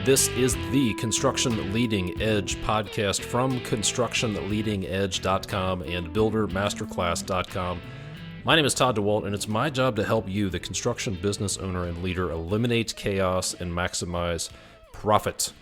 This is the Construction Leading Edge podcast from constructionleadingedge.com and buildermasterclass.com. My name is Todd DeWalt, and it's my job to help you, the construction business owner and leader, eliminate chaos and maximize profit.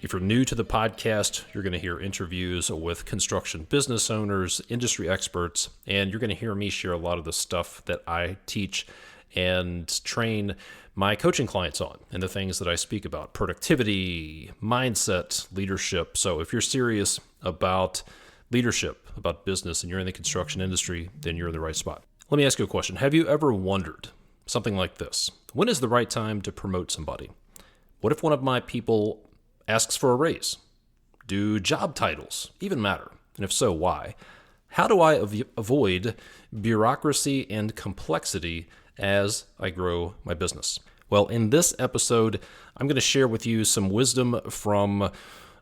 If you're new to the podcast, you're going to hear interviews with construction business owners, industry experts, and you're going to hear me share a lot of the stuff that I teach and train my coaching clients on and the things that I speak about: productivity, mindset, leadership. So if you're serious about leadership, about business, and you're in the construction industry, then you're in the right spot. Let me ask you a question. Have you ever wondered something like this? When is the right time to promote somebody? What if one of my people asks for a raise? Do job titles even matter? And if so, why? How do I avoid bureaucracy and complexity as I grow my business? Well, in this episode, I'm going to share with you some wisdom from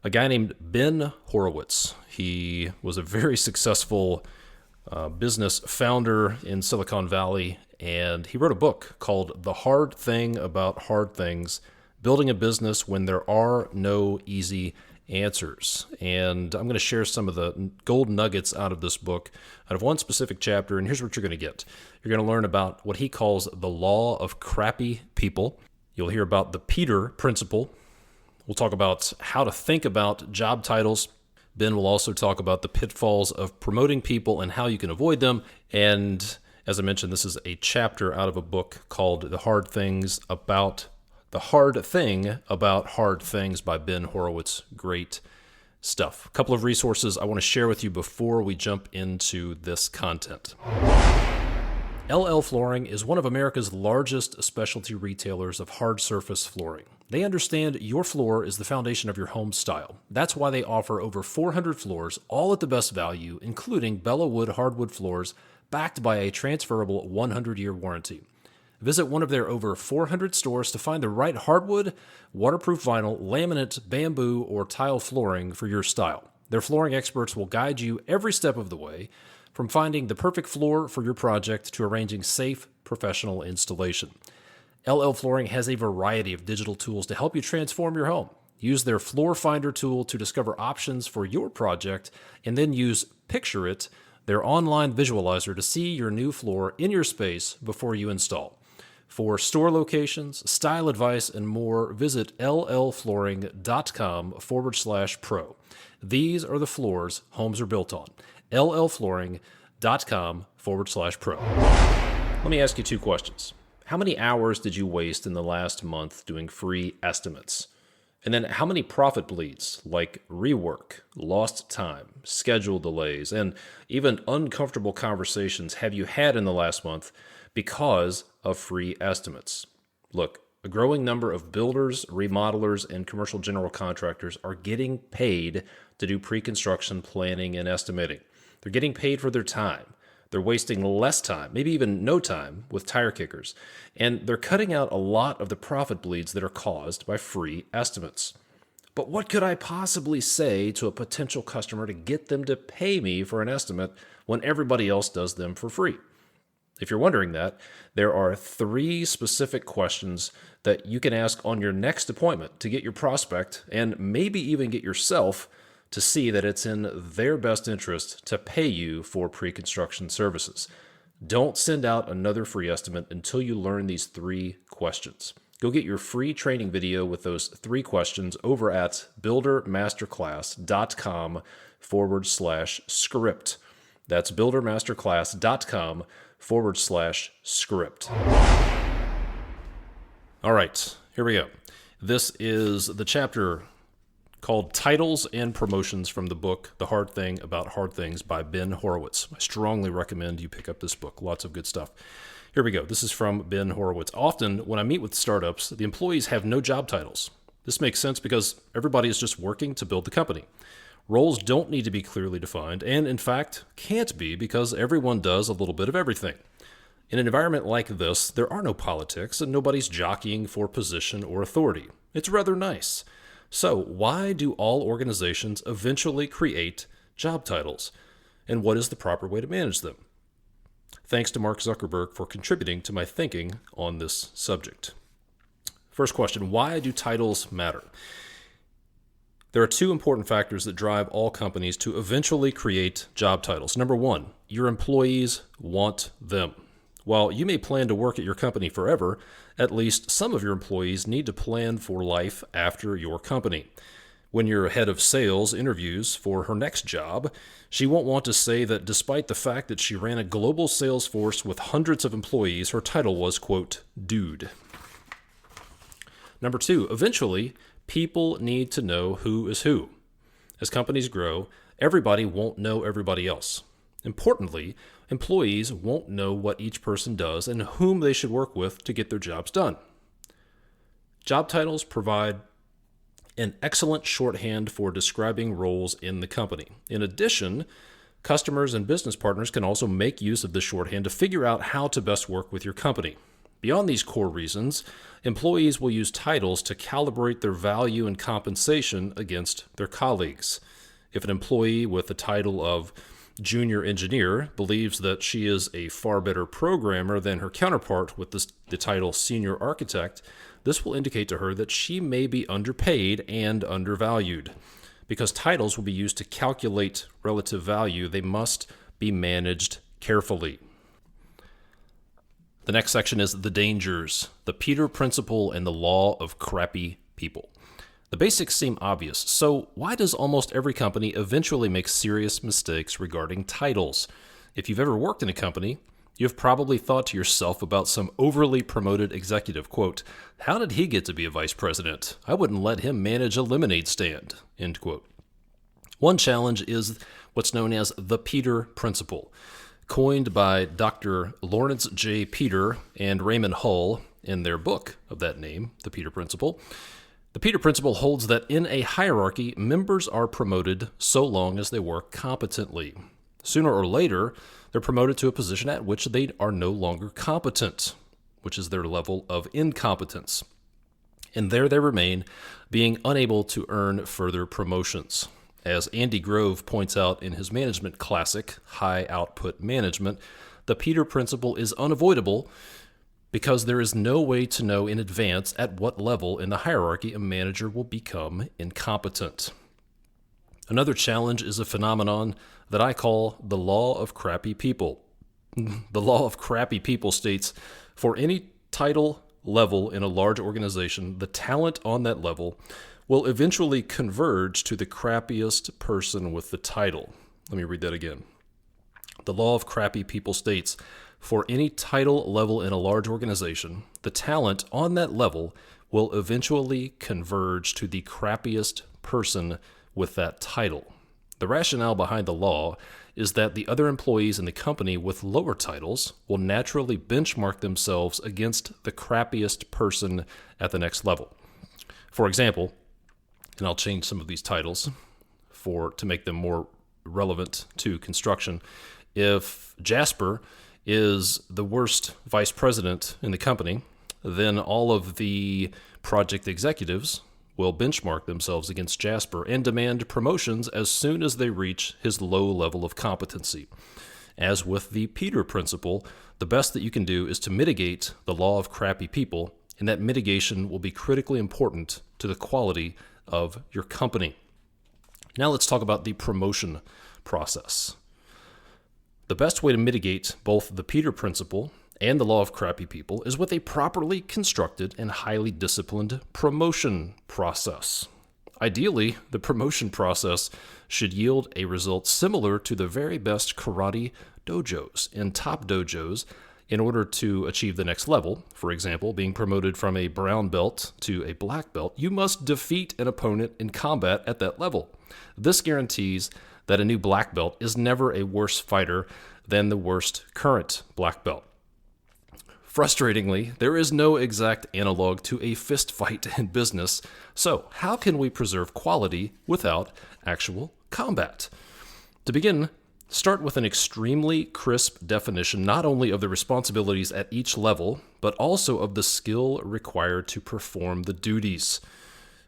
a guy named Ben Horowitz. He was a very successful business founder in Silicon Valley, and he wrote a book called The Hard Thing About Hard Things: Building a Business When There Are No Easy Answers. And I'm going to share some of the gold nuggets out of this book, out of one specific chapter, and here's what you're going to get. You're going to learn about what he calls the law of crappy people. You'll hear about the Peter principle. We'll talk about how to think about job titles. Ben will also talk about the pitfalls of promoting people and how you can avoid them. And as I mentioned, this is a chapter out of a book called The Hard Thing About Hard Things by Ben Horowitz. Great stuff. A couple of resources I want to share with you before we jump into this content. LL Flooring is one of America's largest specialty retailers of hard surface flooring. They understand your floor is the foundation of your home style. That's why they offer over 400 floors, all at the best value, including Bella Wood hardwood floors, backed by a transferable 100-year warranty. Visit one of their over 400 stores to find the right hardwood, waterproof vinyl, laminate, bamboo, or tile flooring for your style. Their flooring experts will guide you every step of the way, from finding the perfect floor for your project to arranging safe, professional installation. LL Flooring has a variety of digital tools to help you transform your home. Use their Floor Finder tool to discover options for your project, and then use Picture It, their online visualizer, to see your new floor in your space before you install. For store locations, style advice, and more, visit llflooring.com/pro. These are the floors homes are built on. llflooring.com/pro. Let me ask you two questions. How many hours did you waste in the last month doing free estimates? And then how many profit bleeds, like rework, lost time, schedule delays, and even uncomfortable conversations, have you had in the last month because of free estimates? Look, a growing number of builders, remodelers, and commercial general contractors are getting paid to do pre-construction planning and estimating. They're getting paid for their time. They're wasting less time, maybe even no time, with tire kickers. And they're cutting out a lot of the profit bleeds that are caused by free estimates. But what could I possibly say to a potential customer to get them to pay me for an estimate when everybody else does them for free? If you're wondering that, there are 3 specific questions that you can ask on your next appointment to get your prospect, and maybe even get yourself, to see that it's in their best interest to pay you for pre-construction services. Don't send out another free estimate until you learn these 3 questions. Go get your free training video with those 3 questions over at buildermasterclass.com/script. That's buildermasterclass.com/script. All right, here we go. This is the chapter called Titles and Promotions from the book, The Hard Thing About Hard Things by Ben Horowitz. I strongly recommend you pick up this book. Lots of good stuff. Here we go. This is from Ben Horowitz. Often, when I meet with startups, the employees have no job titles. This makes sense because everybody is just working to build the company. Roles don't need to be clearly defined, and in fact, can't be, because everyone does a little bit of everything. In an environment like this, there are no politics, and nobody's jockeying for position or authority. It's rather nice. So why do all organizations eventually create job titles? And what is the proper way to manage them? Thanks to Mark Zuckerberg for contributing to my thinking on this subject. First question, why do titles matter? There are two important factors that drive all companies to eventually create job titles. Number one, your employees want them. While you may plan to work at your company forever, at least some of your employees need to plan for life after your company. When your head of sales interviews for her next job, she won't want to say that despite the fact that she ran a global sales force with hundreds of employees, her title was, quote, dude. Number two, eventually, people need to know who is who. As companies grow, everybody won't know everybody else. Importantly, employees won't know what each person does and whom they should work with to get their jobs done. Job titles provide an excellent shorthand for describing roles in the company. In addition, customers and business partners can also make use of this shorthand to figure out how to best work with your company. Beyond these core reasons, employees will use titles to calibrate their value and compensation against their colleagues. If an employee with the title of junior engineer believes that she is a far better programmer than her counterpart with the title senior architect, this will indicate to her that she may be underpaid and undervalued. Because titles will be used to calculate relative value, they must be managed carefully. The next section is the dangers, the Peter Principle and the law of crappy people. The basics seem obvious, so why does almost every company eventually make serious mistakes regarding titles? If you've ever worked in a company, you've probably thought to yourself about some overly promoted executive, quote, how did he get to be a vice president? I wouldn't let him manage a lemonade stand, end quote. One challenge is what's known as the Peter Principle, coined by Dr. Lawrence J. Peter and Raymond Hull in their book of that name, The Peter Principle. The Peter Principle holds that in a hierarchy, members are promoted so long as they work competently. Sooner or later, they're promoted to a position at which they are no longer competent, which is their level of incompetence. And there they remain, being unable to earn further promotions. As Andy Grove points out in his management classic, High Output Management, the Peter Principle is unavoidable because there is no way to know in advance at what level in the hierarchy a manager will become incompetent. Another challenge is a phenomenon that I call the law of crappy people. The law of crappy people states, for any title level in a large organization, the talent on that level will eventually converge to the crappiest person with the title. Let me read that again. The law of crappy people states, for any title level in a large organization, the talent on that level will eventually converge to the crappiest person with that title. The rationale behind the law is that the other employees in the company with lower titles will naturally benchmark themselves against the crappiest person at the next level. For example, and I'll change some of these titles to make them more relevant to construction. If Jasper is the worst vice president in the company, then all of the project executives will benchmark themselves against Jasper and demand promotions as soon as they reach his low level of competency. As with the Peter Principle, the best that you can do is to mitigate the law of crappy people, and that mitigation will be critically important to the quality of your company. Now let's talk about the promotion process. The best way to mitigate both the Peter Principle and the law of crappy people is with a properly constructed and highly disciplined promotion process. Ideally, the promotion process should yield a result similar to the very best karate dojos and top dojos in order to achieve the next level. For example, being promoted from a brown belt to a black belt, you must defeat an opponent in combat at that level. This guarantees that a new black belt is never a worse fighter than the worst current black belt. Frustratingly, there is no exact analog to a fist fight in business, so how can we preserve quality without actual combat? To begin, start with an extremely crisp definition not only of the responsibilities at each level, but also of the skill required to perform the duties.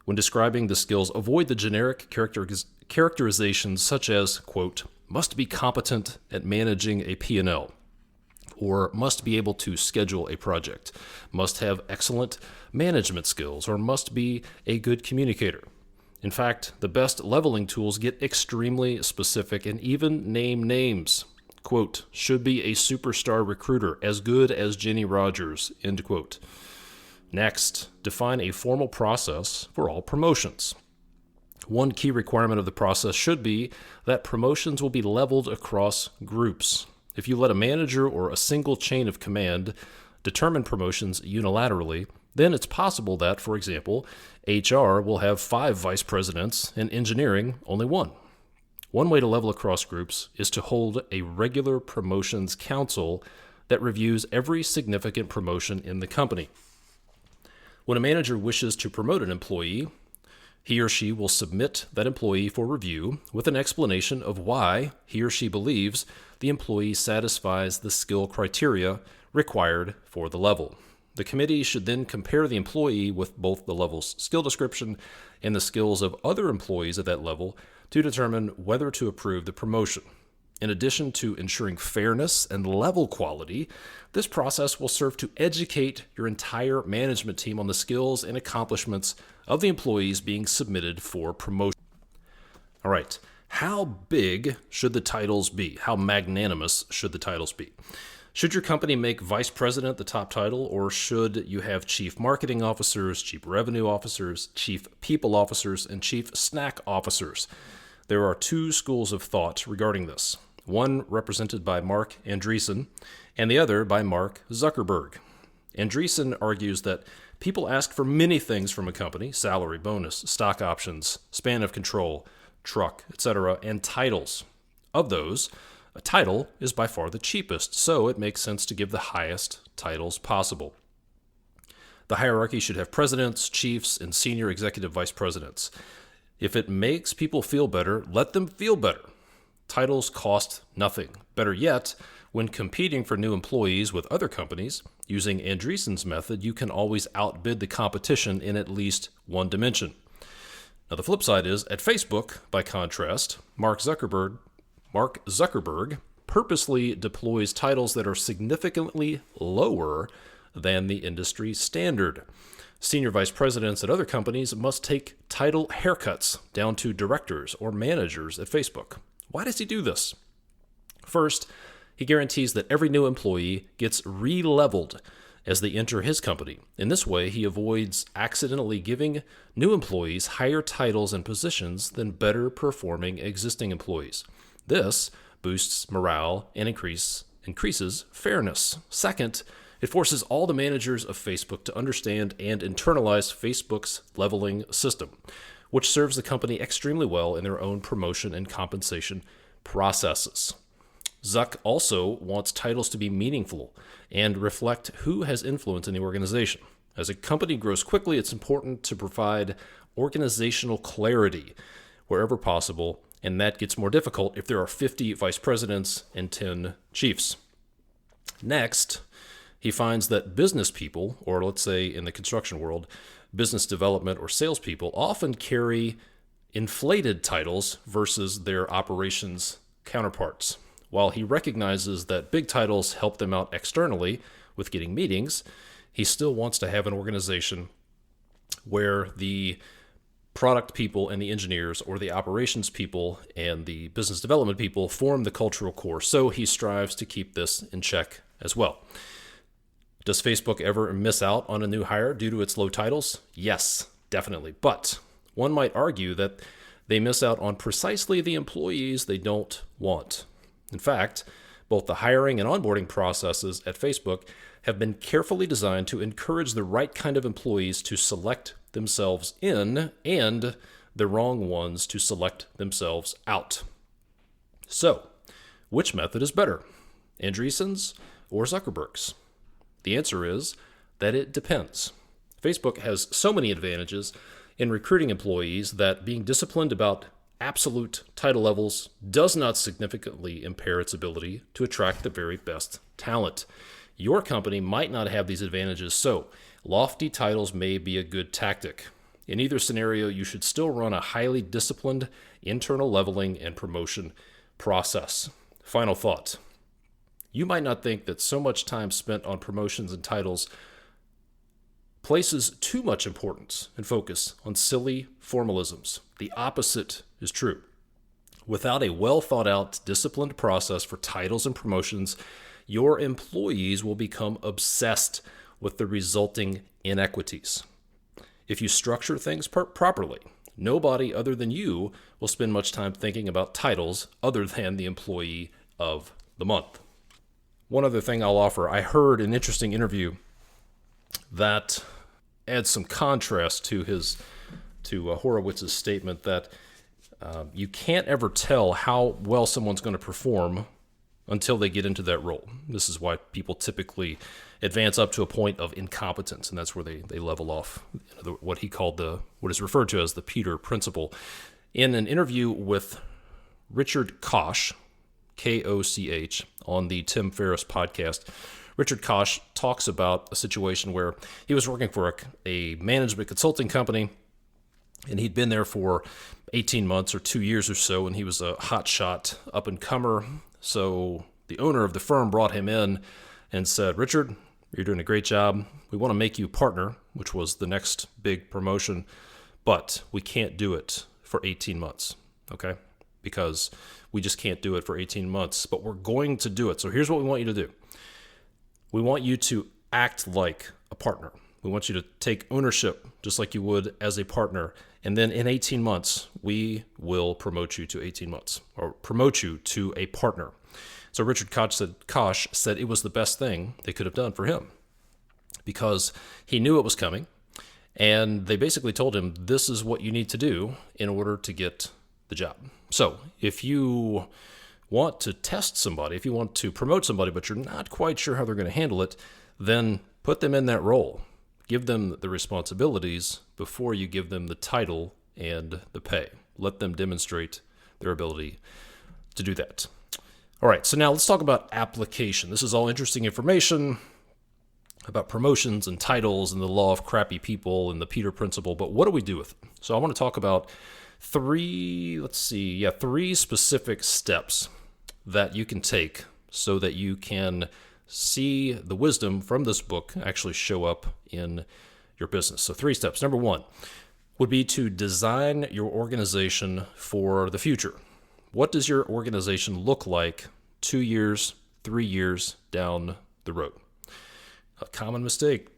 When describing the skills, avoid the generic characterizations such as, quote, must be competent at managing a P&L. or must be able to schedule a project, must have excellent management skills, or must be a good communicator. In fact, the best leveling tools get extremely specific and even name names. Quote, should be a superstar recruiter, as good as Jenny Rogers, end quote. Next, define a formal process for all promotions. One key requirement of the process should be that promotions will be leveled across groups. If you let a manager or a single chain of command determine promotions unilaterally, then it's possible that, for example, HR will have 5 vice presidents and engineering only 1. One way to level across groups is to hold a regular promotions council that reviews every significant promotion in the company. When a manager wishes to promote an employee, he or she will submit that employee for review with an explanation of why he or she believes the employee satisfies the skill criteria required for the level. The committee should then compare the employee with both the level's skill description and the skills of other employees at that level to determine whether to approve the promotion. In addition to ensuring fairness and level quality, this process will serve to educate your entire management team on the skills and accomplishments of the employees being submitted for promotion. All right, how big should the titles be? How magnanimous should the titles be? Should your company make vice president the top title, or should you have chief marketing officers, chief revenue officers, chief people officers, and chief snack officers? There are 2 schools of thought regarding this. One represented by Mark Andreessen, and the other by Mark Zuckerberg. Andreessen argues that people ask for many things from a company: salary, bonus, stock options, span of control, truck, etc., and titles. Of those, a title is by far the cheapest, so it makes sense to give the highest titles possible. The hierarchy should have presidents, chiefs, and senior executive vice presidents. If it makes people feel better, let them feel better. Titles cost nothing. Better yet, when competing for new employees with other companies, using Andreessen's method, you can always outbid the competition in at least one dimension. Now, the flip side is, at Facebook, by contrast, Mark Zuckerberg purposely deploys titles that are significantly lower than the industry standard. Senior vice presidents at other companies must take title haircuts down to directors or managers at Facebook. Why does he do this? First, he guarantees that every new employee gets re-leveled as they enter his company. In this way, he avoids accidentally giving new employees higher titles and positions than better performing existing employees. This boosts morale and increases fairness. Second, it forces all the managers of Facebook to understand and internalize Facebook's leveling system, which serves the company extremely well in their own promotion and compensation processes. Zuck also wants titles to be meaningful and reflect who has influence in the organization. As a company grows quickly, it's important to provide organizational clarity wherever possible, and that gets more difficult if there are 50 vice presidents and 10 chiefs. Next, he finds that business people, or let's say in the construction world, business development or salespeople, often carry inflated titles versus their operations counterparts. While he recognizes that big titles help them out externally with getting meetings, he still wants to have an organization where the product people and the engineers, or the operations people and the business development people, form the cultural core. So he strives to keep this in check as well. Does Facebook ever miss out on a new hire due to its low titles? Yes, definitely. But one might argue that they miss out on precisely the employees they don't want. In fact, both the hiring and onboarding processes at Facebook have been carefully designed to encourage the right kind of employees to select themselves in and the wrong ones to select themselves out. So, which method is better, Andreessen's or Zuckerberg's? The answer is that it depends. Facebook has so many advantages in recruiting employees that being disciplined about absolute title levels does not significantly impair its ability to attract the very best talent. Your company might not have these advantages, so lofty titles may be a good tactic. In either scenario, you should still run a highly disciplined internal leveling and promotion process. Final thought. You might not think that so much time spent on promotions and titles places too much importance and focus on silly formalisms. The opposite is true. Without a well thought out, disciplined process for titles and promotions, your employees will become obsessed with the resulting inequities. If you structure things properly, nobody other than you will spend much time thinking about titles other than the employee of the month. One other thing I'll offer, I heard an interesting interview that adds some contrast to Horowitz's statement that you can't ever tell how well someone's going to perform until they get into that role. This is why people typically advance up to a point of incompetence, and that's where they level off. What is referred to as the Peter Principle. In an interview with Richard Koch, Koch, on the Tim Ferriss podcast, Richard Koch talks about a situation where he was working for a management consulting company, and he'd been there for 18 months or 2 years or so, and he was a hotshot up-and-comer. So the owner of the firm brought him in and said, "Richard, you're doing a great job. We want to make you partner," which was the next big promotion, "but we can't do it for 18 months, okay? Because we just can't do it for 18 months, but we're going to do it. So here's what we want you to do. We want you to act like a partner. We want you to take ownership just like you would as a partner. And then in 18 months, we will promote you to 18 months or promote you to a partner." So Richard Koch said it was the best thing they could have done for him because he knew it was coming. And they basically told him, this is what you need to do in order to get the job. So if you want to test somebody, if you want to promote somebody, but you're not quite sure how they're going to handle it, then put them in that role. Give them the responsibilities before you give them the title and the pay. Let them demonstrate their ability to do that. All right, so now let's talk about application. This is all interesting information about promotions and titles and the law of crappy people and the Peter Principle, but what do we do with it? So I want to talk about three specific steps that you can take so that you can see the wisdom from this book actually show up in your business. So 3 steps. Number 1 would be to design your organization for the future. What does your organization look like 2 years, 3 years down the road? A common mistake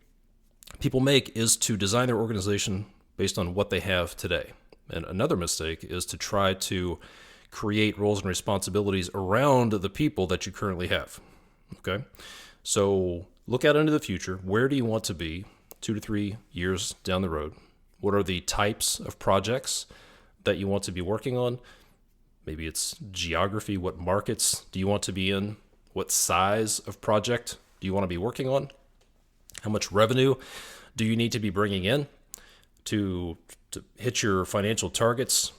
people make is to design their organization based on what they have today. And another mistake is to try to create roles and responsibilities around the people that you currently have. Okay? So look out into the future. Where do you want to be 2 to 3 years down the road? What are the types of projects that you want to be working on? Maybe it's geography. What markets do you want to be in? What size of project do you want to be working on? How much revenue do you need to be bringing in to hit your financial targets?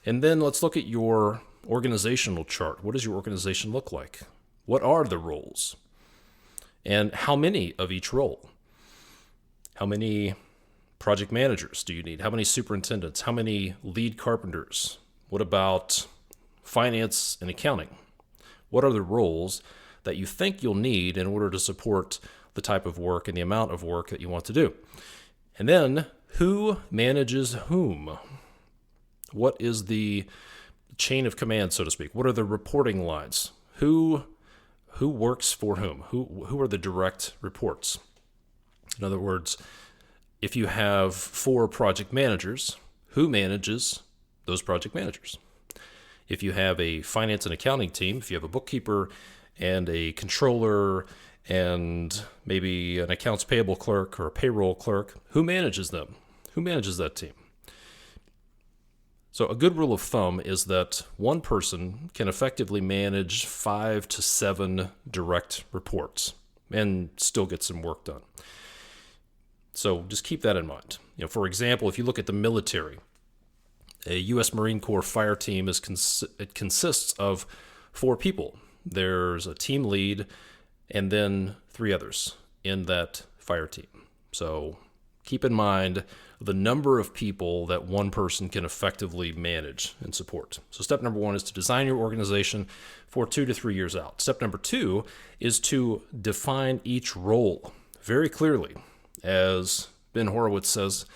And then let's look at your organizational chart. What does your organization look like? What are the roles? And how many of each role? How many project managers do you need? How many superintendents? How many lead carpenters? What about finance and accounting? What are the roles that you think you'll need in order to support the type of work and the amount of work that you want to do? And then, who manages whom? What is the chain of command, so to speak? What are the reporting lines? Who works for whom? Who are the direct reports? In other words, if you have 4 project managers, who manages those project managers? If you have a finance and accounting team, if you have a bookkeeper and a controller and maybe an accounts payable clerk or a payroll clerk, who manages them? Who manages that team? So a good rule of thumb is that one person can effectively manage 5 to 7 direct reports and still get some work done. So just keep that in mind. For example, if you look at the military, a U.S. Marine Corps fire team it consists of 4 people. There's a team lead and then 3 others in that fire team. So keep in mind the number of people that one person can effectively manage and support. So step number 1 is to design your organization for 2 to 3 years out. Step number 2 is to define each role very clearly. As Ben Horowitz says,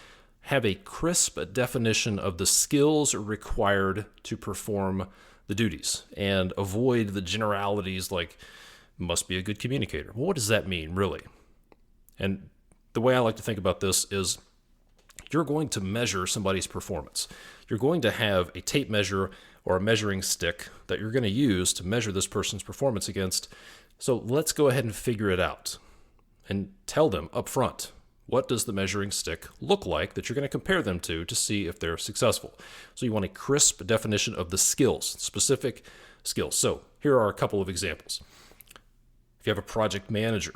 have a crisp definition of the skills required to perform the duties and avoid the generalities like must be a good communicator. Well, what does that mean, really? And the way I like to think about this is you're going to measure somebody's performance. You're going to have a tape measure or a measuring stick that you're going to use to measure this person's performance against. So let's go ahead and figure it out and tell them up front, what does the measuring stick look like that you're going to compare them to see if they're successful? So you want a crisp definition of the skills, specific skills. So here are a couple of examples. If you have a project manager,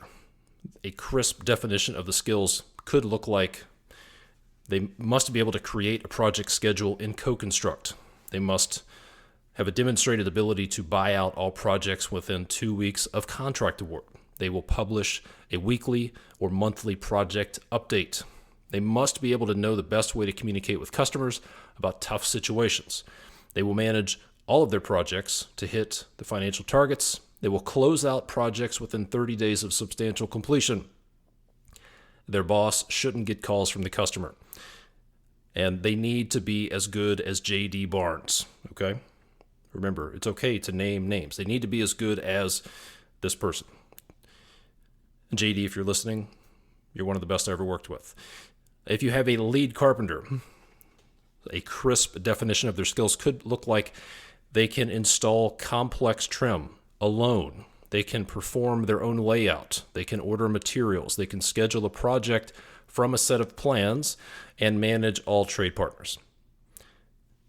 a crisp definition of the skills could look like they must be able to create a project schedule in co-construct. They must have a demonstrated ability to buy out all projects within 2 weeks of contract award. They will publish a weekly or monthly project update. They must be able to know the best way to communicate with customers about tough situations. They will manage all of their projects to hit the financial targets. They will close out projects within 30 days of substantial completion. Their boss shouldn't get calls from the customer. And they need to be as good as J.D. Barnes, okay? Remember, it's okay to name names. They need to be as good as this person. JD, if you're listening, you're one of the best I ever worked with. If you have a lead carpenter, a crisp definition of their skills could look like they can install complex trim alone. They can perform their own layout. They can order materials. They can schedule a project from a set of plans and manage all trade partners.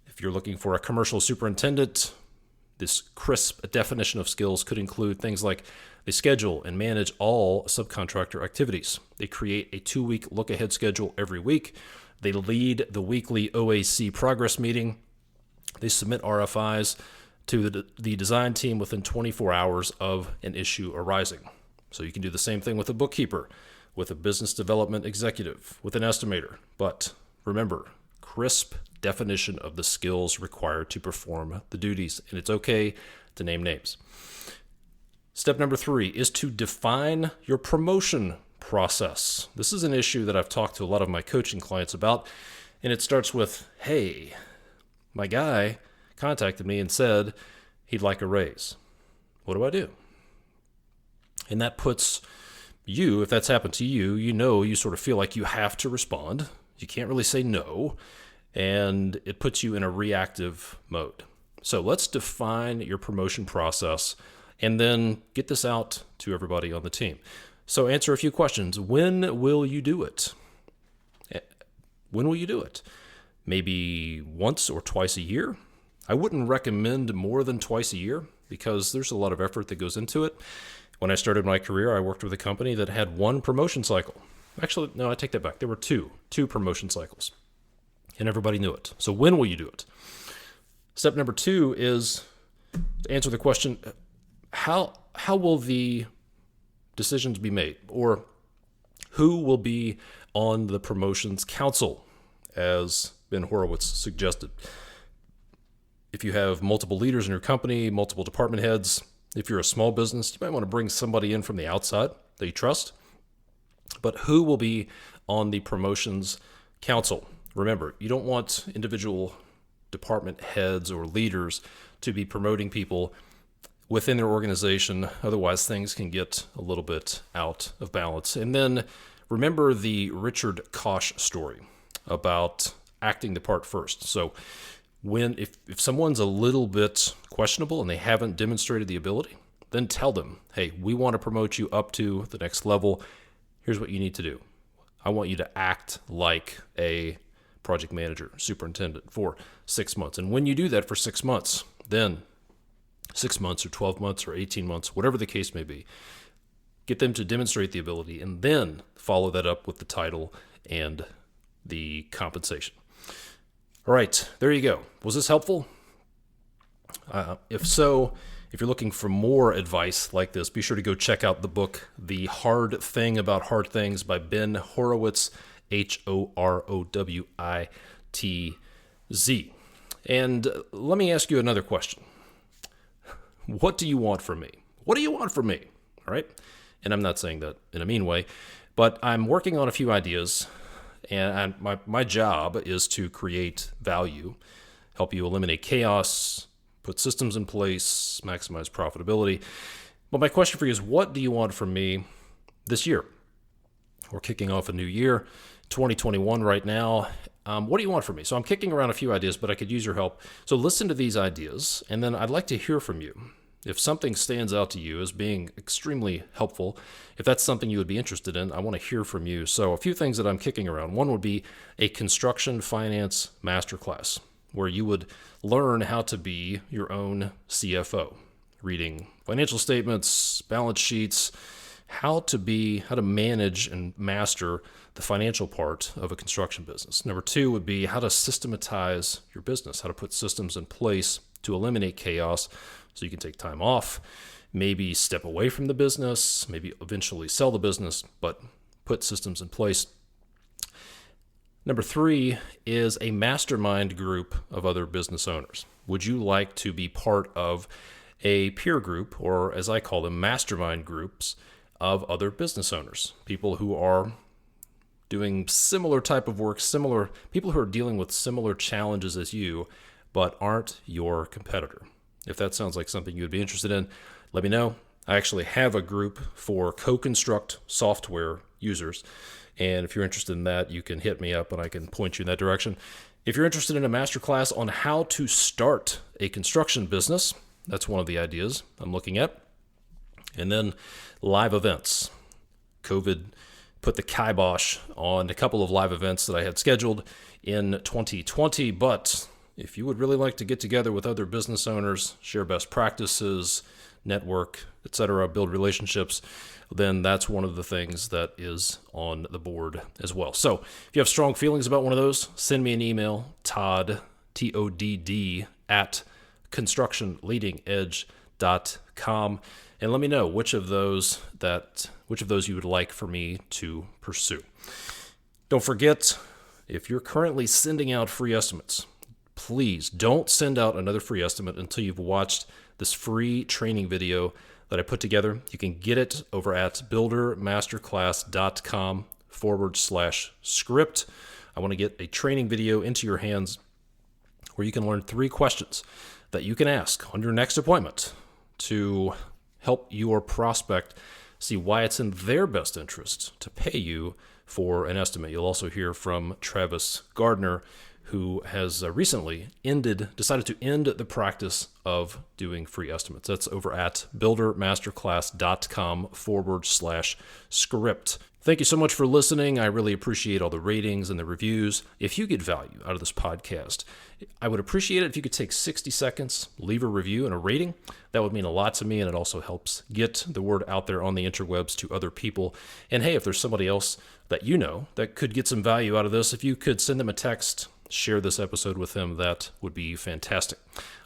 If you're looking for a commercial superintendent, this crisp definition of skills could include things like they schedule and manage all subcontractor activities. They create a 2-week look-ahead schedule every week. They lead the weekly OAC progress meeting. They submit RFIs to the design team within 24 hours of an issue arising. So you can do the same thing with a bookkeeper, with a business development executive, with an estimator. But remember, crisp definition of the skills required to perform the duties, and it's okay to name names. Step number 3 is to define your promotion process. This is an issue that I've talked to a lot of my coaching clients about, and it starts with, hey, my guy contacted me and said he'd like a raise. What do I do? And that puts you, if that's happened to you, you sort of feel like you have to respond. You can't really say no, and it puts you in a reactive mode. So let's define your promotion process and then get this out to everybody on the team. So answer a few questions. When will you do it? When will you do it? Maybe once or twice a year? I wouldn't recommend more than twice a year because there's a lot of effort that goes into it. When I started my career, I worked with a company that had 1 promotion cycle. Actually, no, I take that back. There were two promotion cycles, and everybody knew it. So when will you do it? Step number 2 is to answer the question, how will the decisions be made? Or who will be on the promotions council, as Ben Horowitz suggested? If you have multiple leaders in your company, multiple department heads, if you're a small business, you might want to bring somebody in from the outside that you trust. But who will be on the promotions council? Remember, you don't want individual department heads or leaders to be promoting people within their organization. Otherwise, things can get a little bit out of balance. And then remember the Richard Koch story about acting the part first. So if someone's a little bit questionable and they haven't demonstrated the ability, then tell them, hey, we want to promote you up to the next level. Here's what you need to do. I want you to act like a project manager, superintendent for 6 months. And when you do that for 6 months, then 6 months or 12 months or 18 months, whatever the case may be, get them to demonstrate the ability and then follow that up with the title and the compensation. All right, there you go. Was this helpful? If so, if you're looking for more advice like this, be sure to go check out the book, The Hard Thing About Hard Things by Ben Horowitz HOROWITZ. And let me ask you another question. What do you want from me? What do you want from me? All right. And I'm not saying that in a mean way, but I'm working on a few ideas, and my job is to create value, help you eliminate chaos, put systems in place, maximize profitability. But my question for you is, what do you want from me this year? We're kicking off a new year, 2021 right now. What do you want from me? So I'm kicking around a few ideas, but I could use your help. So listen to these ideas, and then I'd like to hear from you. If something stands out to you as being extremely helpful, if that's something you would be interested in, I want to hear from you. So a few things that I'm kicking around. One would be a construction finance masterclass, where you would learn how to be your own CFO, reading financial statements, balance sheets, how to manage and master the financial part of a construction business. Number two would be how to systematize your business, how to put systems in place to eliminate chaos so you can take time off, maybe step away from the business, maybe eventually sell the business, but put systems in place. Number three is a mastermind group of other business owners. Would you like to be part of a peer group, or as I call them, mastermind groups of other business owners, people who are doing similar type of work, people who are dealing with similar challenges as you, but aren't your competitor? If that sounds like something you would be interested in, let me know. I actually have a group for co-construct software users, and if you're interested in that, you can hit me up and I can point you in that direction. If you're interested in a masterclass on how to start a construction business, that's one of the ideas I'm looking at. And then live events. COVID put the kibosh on a couple of live events that I had scheduled in 2020, but if you would really like to get together with other business owners, share best practices, network, etc., build relationships, then that's one of the things that is on the board as well. So if you have strong feelings about one of those, send me an email, Todd, TODD, at constructionleadingedge.com, and let me know which of those you would like for me to pursue. Don't forget, if you're currently sending out free estimates, please don't send out another free estimate until you've watched this free training video that I put together. You can get it over at buildermasterclass.com/script. I want to get a training video into your hands where you can learn 3 questions that you can ask on your next appointment to help your prospect see why it's in their best interest to pay you for an estimate. You'll also hear from Travis Gardner, who has recently decided to end the practice of doing free estimates. That's over at buildermasterclass.com/script. Thank you so much for listening. I really appreciate all the ratings and the reviews. If you get value out of this podcast, I would appreciate it if you could take 60 seconds, leave a review and a rating. That would mean a lot to me, and it also helps get the word out there on the interwebs to other people. And hey, if there's somebody else that you know that could get some value out of this, if you could send them a text, share this episode with them, that would be fantastic.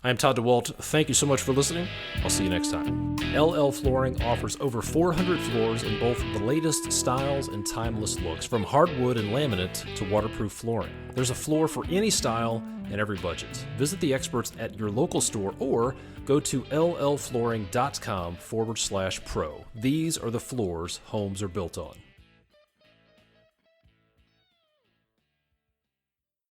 I am Todd DeWalt. Thank you so much for listening. I'll see you next time. LL Flooring offers over 400 floors in both the latest styles and timeless looks, from hardwood and laminate to waterproof flooring. There's a floor for any style and every budget. Visit the experts at your local store or go to llflooring.com/pro. These are the floors homes are built on.